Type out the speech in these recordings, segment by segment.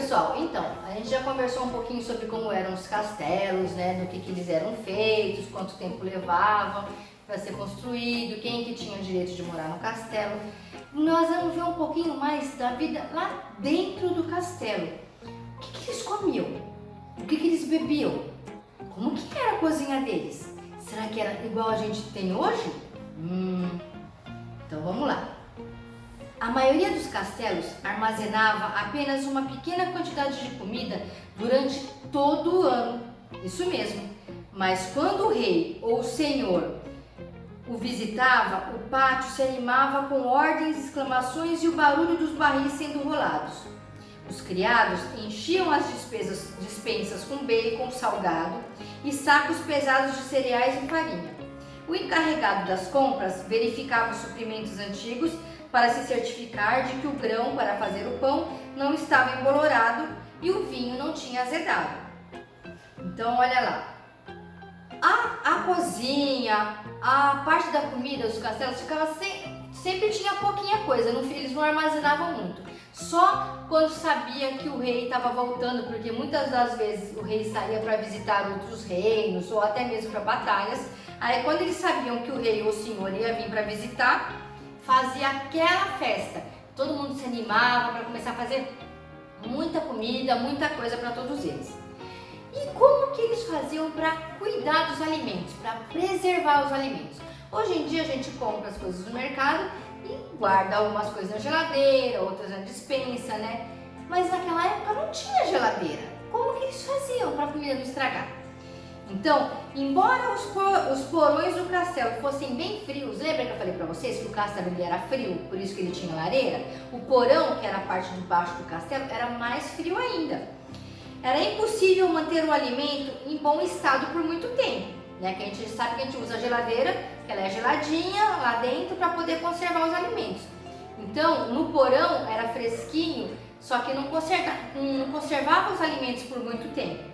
pessoal, então, a gente já conversou um pouquinho sobre como eram os castelos, né, do que eles eram feitos, quanto tempo levavam para ser construído, quem que tinha o direito de morar no castelo. Nós vamos ver um pouquinho mais da vida lá dentro do castelo. O que eles comiam? O que eles bebiam? Como que era a cozinha deles? Será que era igual a gente tem hoje? Então vamos lá. A maioria dos castelos armazenava apenas uma pequena quantidade de comida durante todo o ano, isso mesmo. Mas quando o rei ou o senhor o visitava, o pátio se animava com ordens, exclamações e o barulho dos barris sendo rolados. Os criados enchiam as despensas com bacon salgado e sacos pesados de cereais e farinha. O encarregado das compras verificava os suprimentos antigos para se certificar de que o grão para fazer o pão não estava embolorado e o vinho não tinha azedado. Então, olha lá. A cozinha, a parte da comida dos castelos sempre tinha pouquinha coisa, eles não armazenavam muito. Só quando sabia que o rei estava voltando, porque muitas das vezes o rei saía para visitar outros reinos ou até mesmo para batalhas. Aí quando eles sabiam que o rei ou o senhor ia vir para visitar, fazia aquela festa. Todo mundo se animava para começar a fazer muita comida, muita coisa para todos eles. E como que eles faziam para cuidar dos alimentos, para preservar os alimentos? Hoje em dia a gente compra as coisas no mercado e guarda algumas coisas na geladeira, outras na despensa, né? Mas naquela época não tinha geladeira. Como que eles faziam para a comida não estragar? Então, embora os porões do castelo fossem bem frios, lembra que eu falei para vocês que o castelo ele era frio, por isso que ele tinha lareira? O porão, que era a parte de baixo do castelo, era mais frio ainda. Era impossível manter o alimento em bom estado por muito tempo, né? Que a gente sabe que a gente usa a geladeira, que ela é geladinha lá dentro para poder conservar os alimentos. Então, no porão era fresquinho, só que não conservava os alimentos por muito tempo.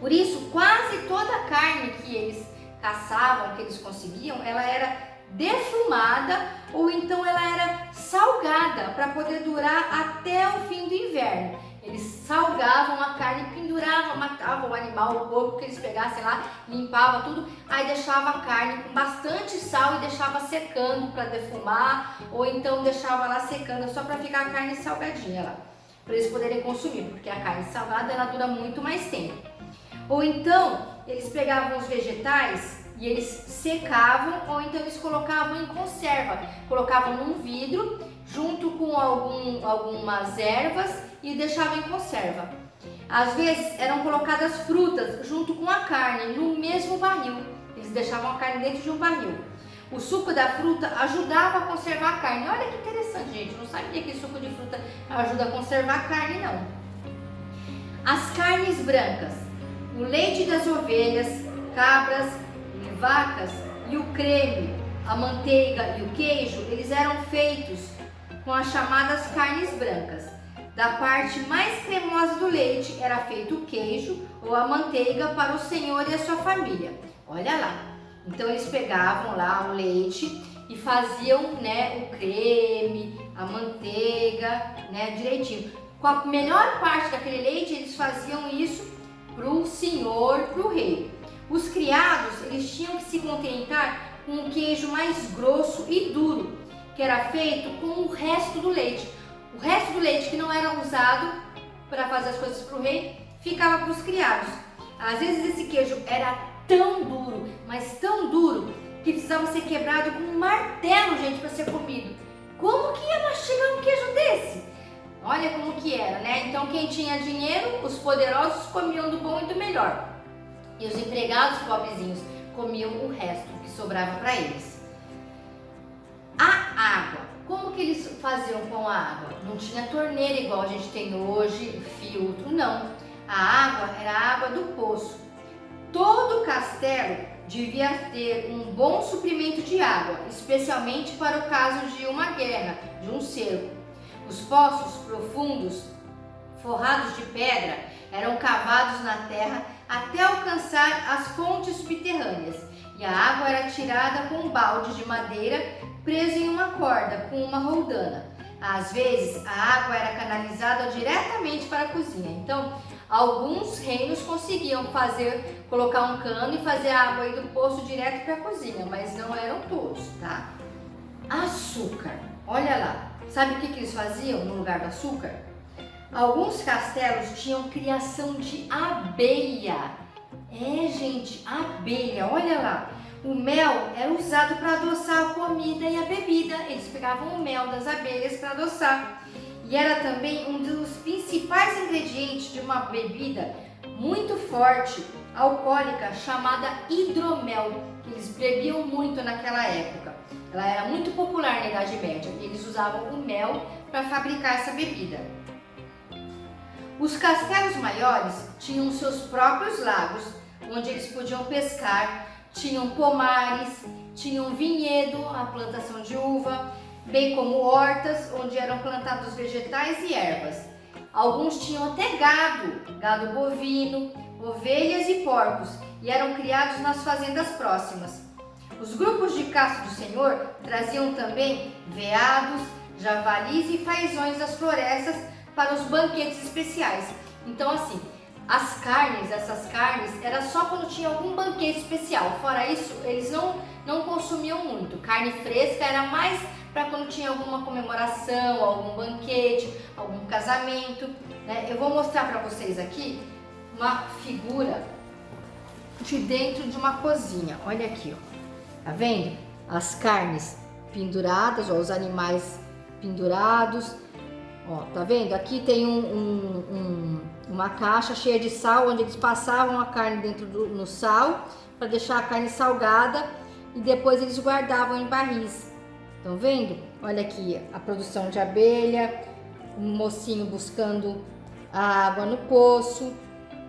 Por isso, quase toda a carne que eles caçavam, que eles conseguiam, ela era defumada ou então ela era salgada para poder durar até o fim do inverno. Eles salgavam a carne, penduravam, matavam o animal, o porco que eles pegassem lá, limpavam tudo, aí deixava a carne com bastante sal e deixava secando para defumar, ou então deixava lá secando só para ficar a carne salgadinha lá, para eles poderem consumir, porque a carne salgada ela dura muito mais tempo. Ou então eles pegavam os vegetais e eles secavam, ou então eles colocavam em conserva, colocavam num vidro junto com algumas ervas e deixavam em conserva. Às vezes eram colocadas frutas junto com a carne no mesmo barril. Eles deixavam a carne dentro de um barril. O suco da fruta ajudava a conservar a carne. Olha que interessante, gente. Eu não sabia que suco de fruta ajuda a conservar a carne, não. As carnes brancas, o leite das ovelhas, cabras e vacas e o creme, a manteiga e o queijo, eles eram feitos com as chamadas carnes brancas. Da parte mais cremosa do leite era feito o queijo ou a manteiga para o senhor e a sua família. Olha lá. Então eles pegavam lá o leite e faziam, né, o creme, a manteiga, né, direitinho. Com a melhor parte daquele leite eles faziam isso para o senhor, para o rei. Os criados eles tinham que se contentar com um queijo mais grosso e duro, que era feito com o resto do leite. O resto do leite que não era usado para fazer as coisas para o rei, ficava para os criados. Às vezes esse queijo era tão duro, mas tão duro, que precisava ser quebrado com um martelo, gente, para ser comido. Como que ia mastigar um queijo desse? Olha como que era, né? Então quem tinha dinheiro, os poderosos comiam do bom e do melhor. E os empregados pobrezinhos comiam o resto que sobrava para eles. A água. Como que eles faziam com a água? Não tinha torneira igual a gente tem hoje, filtro, não. A água era a água do poço. Todo castelo devia ter um bom suprimento de água, especialmente para o caso de uma guerra, de um cerco. Os poços profundos, forrados de pedra, eram cavados na terra até alcançar as fontes subterrâneas, e a água era tirada com um balde de madeira preso em uma corda com uma roldana. Às vezes, a água era canalizada diretamente para a cozinha. Então, alguns reinos conseguiam colocar um cano e fazer a água aí do poço direto para a cozinha, mas não eram todos, tá? Açúcar, olha lá. Sabe o que eles faziam no lugar do açúcar? Alguns castelos tinham criação de abelha. É, gente, abelha, olha lá. O mel era usado para adoçar a comida e a bebida. Eles pegavam o mel das abelhas para adoçar. E era também um dos principais ingredientes de uma bebida muito forte, alcoólica, chamada hidromel, que eles bebiam muito naquela época. Ela era muito popular na Idade Média e eles usavam o mel para fabricar essa bebida. Os castelos maiores tinham seus próprios lagos, onde eles podiam pescar, tinham pomares, tinham vinhedo, a plantação de uva, bem como hortas, onde eram plantados vegetais e ervas. Alguns tinham até gado bovino, ovelhas e porcos, e eram criados nas fazendas próximas. Os grupos de caça do Senhor traziam também veados, javalis e fazões das florestas para os banquetes especiais. Então, assim, essas carnes, era só quando tinha algum banquete especial. Fora isso, eles não consumiam muito. Carne fresca era mais para quando tinha alguma comemoração, algum banquete, algum casamento, né? Eu vou mostrar para vocês aqui uma figura de dentro de uma cozinha. Olha aqui, ó. Tá vendo? As carnes penduradas, ó, os animais pendurados. Ó, tá vendo? Aqui tem uma caixa cheia de sal, onde eles passavam a carne dentro no sal para deixar a carne salgada e depois eles guardavam em barris. Estão vendo? Olha aqui a produção de abelha, um mocinho buscando a água no poço,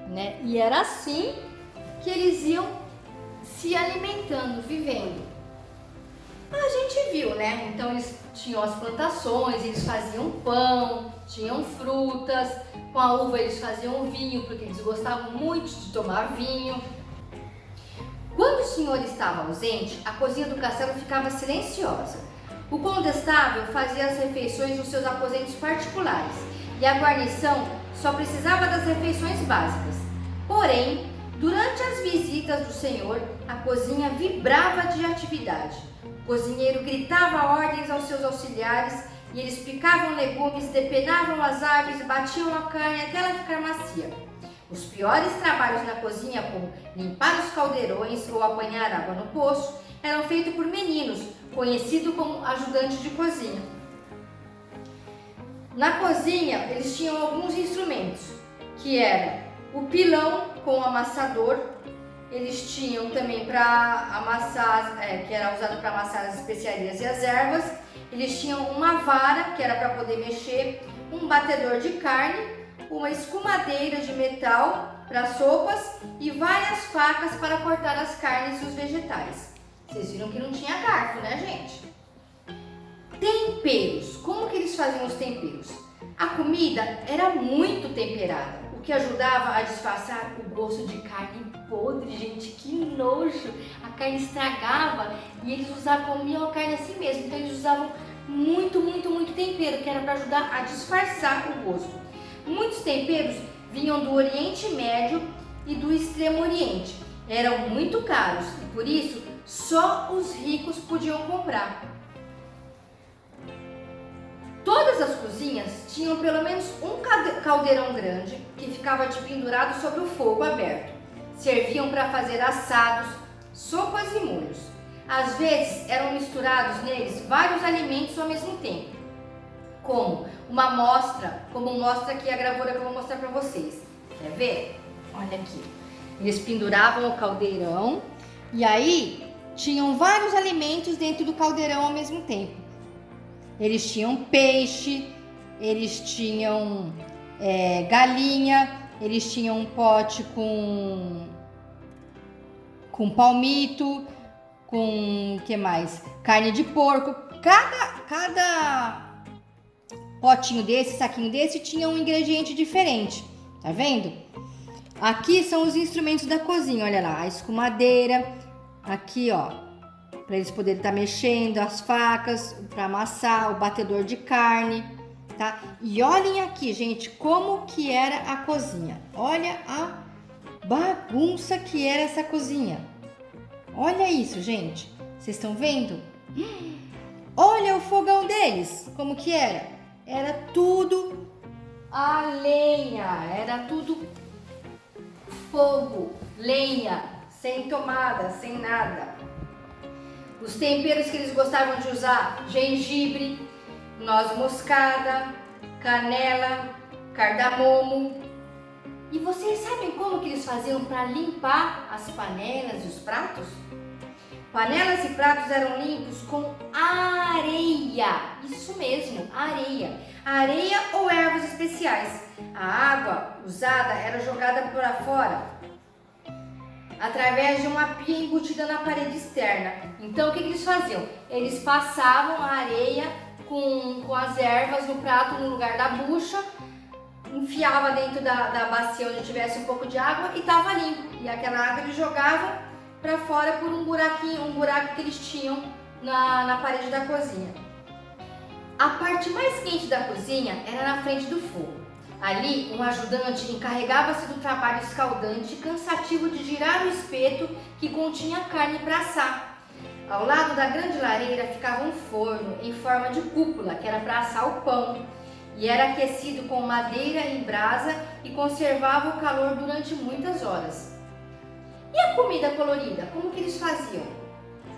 né? E era assim que eles iam se alimentando, vivendo. A gente viu, né? Então eles tinham as plantações, eles faziam pão, tinham frutas, com a uva eles faziam vinho, porque eles gostavam muito de tomar vinho. Quando o senhor estava ausente, a cozinha do castelo ficava silenciosa. O condestável fazia as refeições nos seus aposentos particulares e a guarnição só precisava das refeições básicas. Porém, durante as visitas do senhor, a cozinha vibrava de atividade. O cozinheiro gritava ordens aos seus auxiliares e eles picavam legumes, depenavam as aves, batiam a carne até ela ficar macia. Os piores trabalhos na cozinha, como limpar os caldeirões ou apanhar água no poço, eram feitos por meninos, conhecidos como ajudantes de cozinha. Na cozinha, eles tinham alguns instrumentos, que era o pilão com amassador. Eles tinham também para amassar, que era usado para amassar as especiarias e as ervas. Eles tinham uma vara, que era para poder mexer, um batedor de carne, uma escumadeira de metal para sopas e várias facas para cortar as carnes e os vegetais. Vocês viram que não tinha garfo, né, gente? Temperos. Como que eles faziam os temperos? A comida era muito temperada, o que ajudava a disfarçar o gosto de carne podre, gente, que nojo! A carne estragava e eles comiam a carne assim mesmo, então eles usavam muito tempero, que era para ajudar a disfarçar o gosto. Muitos temperos vinham do Oriente Médio e do Extremo Oriente. Eram muito caros e por isso só os ricos podiam comprar. Todas as cozinhas tinham pelo menos um caldeirão grande que ficava pendurado sobre o fogo aberto. Serviam para fazer assados, sopas e molhos. Às vezes eram misturados neles vários alimentos ao mesmo tempo, como mostra aqui a gravura que eu vou mostrar para vocês. Quer ver? Olha aqui. Eles penduravam o caldeirão e aí tinham vários alimentos dentro do caldeirão ao mesmo tempo. Eles tinham peixe, eles tinham galinha, eles tinham um pote com palmito, com que mais? Carne de porco. Cada potinho desse, saquinho desse, tinha um ingrediente diferente. Tá vendo? Aqui são os instrumentos da cozinha, olha lá, a escumadeira. Aqui, ó, para eles poderem estar mexendo, as facas para amassar, o batedor de carne, tá? E olhem aqui, gente, como que era a cozinha. Olha a bagunça que era essa cozinha. Olha isso, gente. Vocês estão vendo? Olha o fogão deles, como que era? Era tudo a lenha, era tudo fogo, lenha, sem tomada, sem nada. Os temperos que eles gostavam de usar: gengibre, noz moscada, canela, cardamomo. E vocês sabem como que eles faziam para limpar as panelas e os pratos? Panelas e pratos eram limpos com areia, isso mesmo, areia. Areia ou ervas especiais. A água usada era jogada para fora através de uma pia embutida na parede externa. Então o que eles faziam? Eles passavam a areia com as ervas no prato no lugar da bucha, enfiava dentro da bacia onde tivesse um pouco de água e estava limpo. E aquela água eles jogavam para fora por um buraquinho, um buraco que eles tinham na parede da cozinha. A parte mais quente da cozinha era na frente do fogo. Ali, um ajudante encarregava-se do trabalho escaldante e cansativo de girar o espeto que continha carne para assar. Ao lado da grande lareira ficava um forno em forma de cúpula, que era para assar o pão, e era aquecido com madeira em brasa e conservava o calor durante muitas horas. E a comida colorida, como que eles faziam?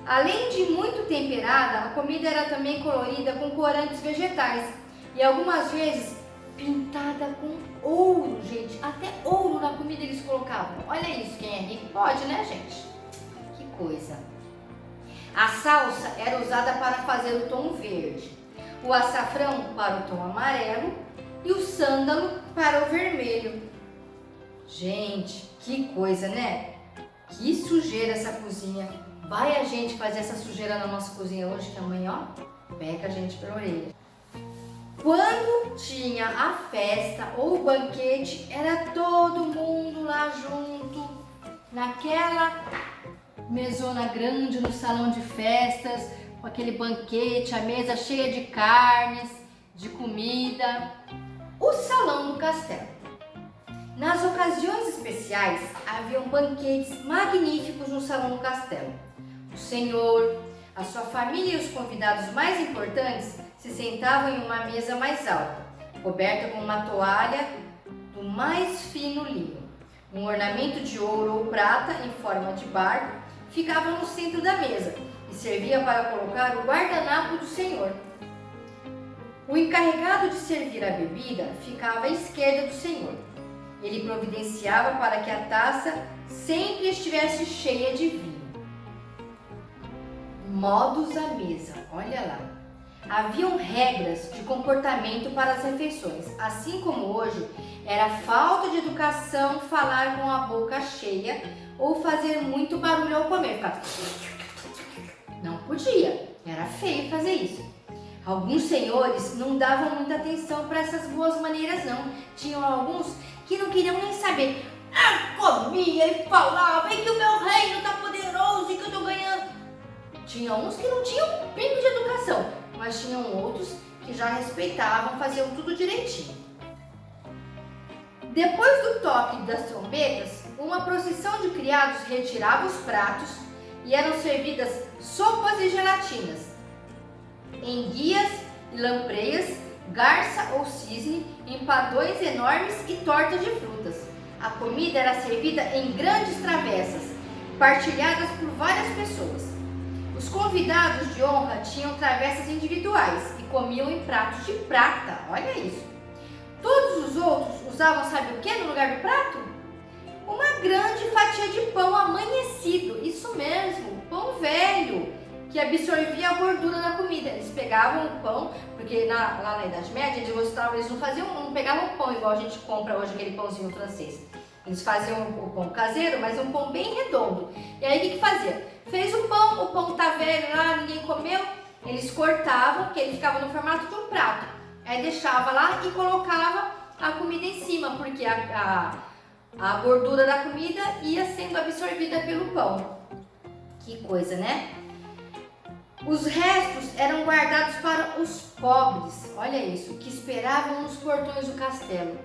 Além de muito temperada, a comida era também colorida com corantes vegetais e algumas vezes pintada com ouro, gente. Até ouro na comida eles colocavam. Olha isso, quem é rico pode, né, gente? Que coisa. A salsa era usada para fazer o tom verde, o açafrão para o tom amarelo e o sândalo para o vermelho. Gente, que coisa, né? Que sujeira essa cozinha. Vai a gente fazer essa sujeira na nossa cozinha hoje, que amanhã, ó, pega a gente pela orelha. Quando tinha a festa ou o banquete, era todo mundo lá junto, naquela mesona grande no salão de festas, com aquele banquete, a mesa cheia de carnes, de comida. O salão do castelo. Nas ocasiões especiais, haviam banquetes magníficos no salão do castelo. O senhor, a sua família e os convidados mais importantes se sentavam em uma mesa mais alta, coberta com uma toalha do mais fino linho. Um ornamento de ouro ou prata em forma de barco ficava no centro da mesa e servia para colocar o guardanapo do senhor. O encarregado de servir a bebida ficava à esquerda do senhor. Ele providenciava para que a taça sempre estivesse cheia de vinho. Modos à mesa, olha lá. Haviam regras de comportamento para as refeições, assim como hoje era falta de educação falar com a boca cheia ou fazer muito barulho ao comer. Não podia, era feio fazer isso. Alguns senhores não davam muita atenção para essas boas maneiras não. Tinham alguns que não queriam nem saber. Comia e falava, e que o meu reino está poderoso e que eu estou ganhando. Tinha uns que não tinham um pingo de educação, mas tinham outros que já respeitavam, faziam tudo direitinho. Depois do toque das trombetas, uma procissão de criados retirava os pratos e eram servidas sopas e gelatinas, enguias e lampreias, garça ou cisne, empadões enormes e tortas de frutas. A comida era servida em grandes travessas, partilhadas por várias pessoas. Os convidados de honra tinham travessas individuais e comiam em pratos de prata, olha isso. Todos os outros usavam, sabe o que no lugar do prato? Uma grande fatia de pão amanhecido, isso mesmo, pão velho, que absorvia a gordura da comida. Eles pegavam o pão, porque lá na Idade Média eles não pegavam pão igual a gente compra hoje, aquele pãozinho francês. Eles faziam o pão caseiro, mas um pão bem redondo. E aí o que fazia? Fez o pão tá velho lá, ninguém comeu, eles cortavam, que ele ficava no formato de um prato. Aí deixava lá e colocava a comida em cima, porque a gordura da comida ia sendo absorvida pelo pão. Que coisa, né? Os restos eram guardados para os pobres, olha isso, que esperavam nos portões do castelo.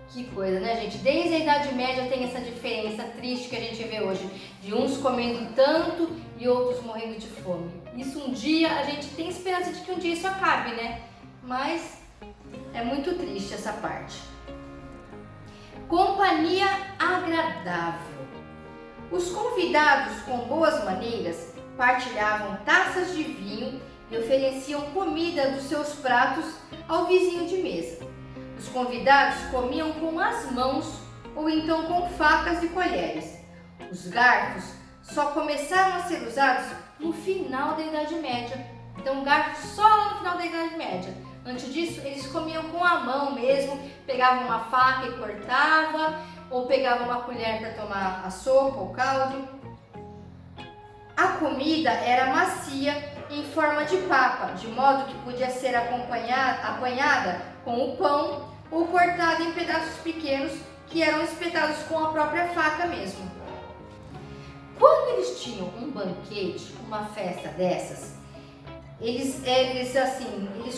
Que coisa, né, gente? Desde a Idade Média tem essa diferença triste que a gente vê hoje, de uns comendo tanto e outros morrendo de fome. Isso um dia, a gente tem esperança de que um dia isso acabe, né? Mas é muito triste essa parte. Companhia agradável. Os convidados com boas maneiras partilhavam taças de vinho e ofereciam comida dos seus pratos ao vizinho de mesa. Os convidados comiam com as mãos ou então com facas e colheres. Os garfos só começaram a ser usados no final da Idade Média. Então, garfo só lá no final da Idade Média. Antes disso, eles comiam com a mão mesmo, pegavam uma faca e cortava, ou pegavam uma colher para tomar a sopa ou caldo. A comida era macia em forma de papa, de modo que podia ser apanhada com o pão ou cortada em pedaços pequenos que eram espetados com a própria faca mesmo. Quando eles tinham um banquete, uma festa dessas, eles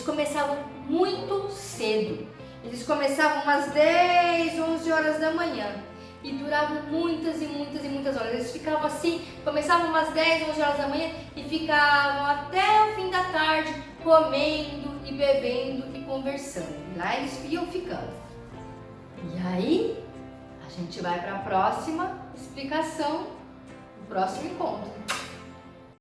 começavam muito cedo. Eles começavam umas 10, 11 horas da manhã e duravam muitas e muitas e muitas horas. Eles ficavam assim, começavam umas 10, 11 horas da manhã e ficavam até o fim da tarde comendo e bebendo e conversando. E lá eles iam ficando. E aí, a gente vai para a próxima explicação, o próximo encontro.